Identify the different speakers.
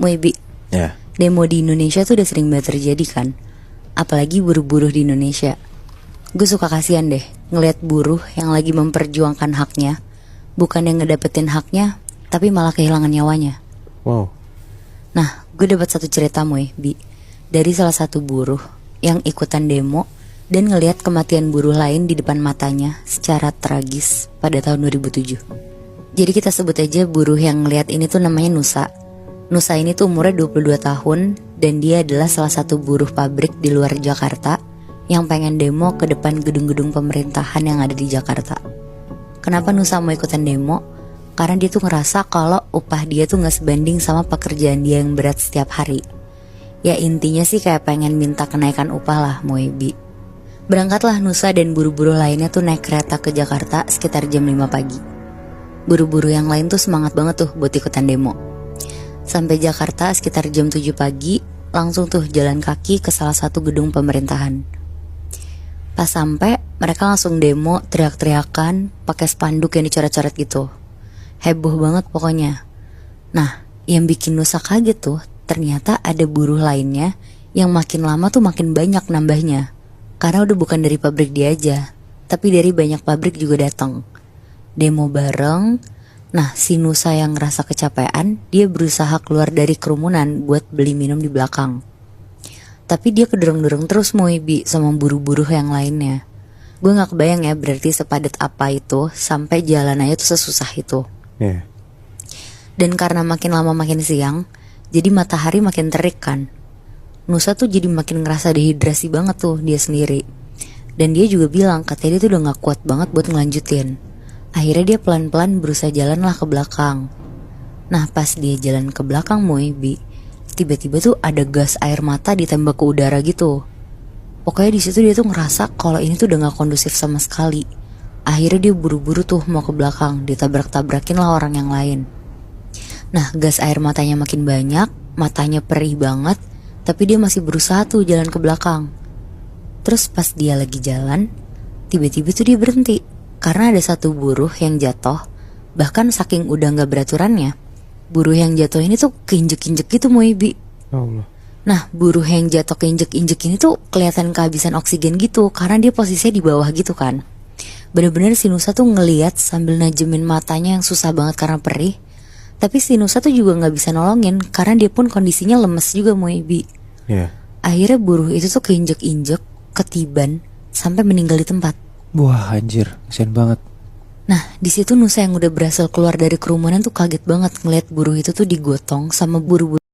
Speaker 1: Moebi,
Speaker 2: Ya.
Speaker 1: demo di Indonesia tuh udah sering banget terjadi kan. Apalagi buruh-buruh di Indonesia. Gue suka kasihan deh ngeliat buruh yang lagi memperjuangkan haknya, bukan yang ngedapetin haknya, tapi malah kehilangan nyawanya.
Speaker 2: Wow.
Speaker 1: Nah, gue dapat satu cerita Moebi dari salah satu buruh yang ikutan demo dan ngelihat kematian buruh lain di depan matanya secara tragis pada tahun 2007. Jadi kita sebut aja buruh yang ngelihat ini tuh namanya Nusa. Nusa ini tuh umurnya 22 tahun dan dia adalah salah satu buruh pabrik di luar Jakarta yang pengen demo ke depan gedung-gedung pemerintahan yang ada di Jakarta. Kenapa Nusa mau ikutan demo? Karena dia tuh ngerasa kalau upah dia tuh gak sebanding sama pekerjaan dia yang berat setiap hari. Ya intinya sih kayak pengen minta kenaikan upah lah Moebi. Berangkatlah Nusa dan buruh-buruh lainnya tuh naik kereta ke Jakarta sekitar jam 5 pagi. Buruh-buruh yang lain tuh semangat banget tuh buat ikutan demo. Sampai Jakarta sekitar jam 7 pagi, langsung tuh jalan kaki ke salah satu gedung pemerintahan. Pas sampai, mereka langsung demo teriak-teriakan pakai spanduk yang dicoret-coret gitu. Heboh banget pokoknya. Nah, yang bikin Nusa kaget tuh, ternyata ada buruh lainnya yang makin lama tuh makin banyak nambahnya. Karena udah bukan dari pabrik dia aja, tapi dari banyak pabrik juga datang. Demo bareng. Nah, si Nusa yang ngerasa kecapean, dia berusaha keluar dari kerumunan buat beli minum di belakang. Tapi dia kedorong-dorong terus Moebi sama buruh-buruh yang lainnya. Gue gak kebayang ya berarti sepadat apa itu sampai jalan aja tuh sesusah itu.
Speaker 2: Yeah.
Speaker 1: Dan karena makin lama makin siang, jadi matahari makin terik kan. Nusa tuh jadi makin ngerasa dehidrasi banget tuh dia sendiri. Dan dia juga bilang katanya dia tuh udah gak kuat banget buat ngelanjutin. Akhirnya dia pelan-pelan berusaha jalan lah ke belakang. Nah pas dia jalan ke belakang Moebi, tiba-tiba tuh ada gas air mata ditembak ke udara gitu. Pokoknya di situ dia tuh ngerasa kalau ini tuh udah gak kondusif sama sekali. Akhirnya dia buru-buru tuh mau ke belakang, ditabrak-tabrakin lah orang yang lain. Nah gas air matanya makin banyak, matanya perih banget, tapi dia masih berusaha tuh jalan ke belakang. Terus pas dia lagi jalan, tiba-tiba tuh dia berhenti. Karena ada satu buruh yang jatuh, bahkan saking udah gak beraturannya, buruh yang jatuh ini tuh keinjek-injek gitu Moebi.
Speaker 2: Allah.
Speaker 1: Nah buruh yang jatuh keinjek-injek ini tuh kelihatan kehabisan oksigen gitu, karena dia posisinya di bawah gitu kan. Bener-bener si Nusa tuh ngeliat sambil najemin matanya yang susah banget karena perih. Tapi si Nusa tuh juga gak bisa nolongin, karena dia pun kondisinya lemes juga Moebi.
Speaker 2: Yeah.
Speaker 1: Akhirnya buruh itu tuh keinjek-injek, ketiban, sampai meninggal di tempat.
Speaker 2: Wah anjir, kasian banget.
Speaker 1: Nah di situ Nusa yang udah berhasil keluar dari kerumunan tuh kaget banget ngeliat buruh itu tuh digotong sama buruh-buruh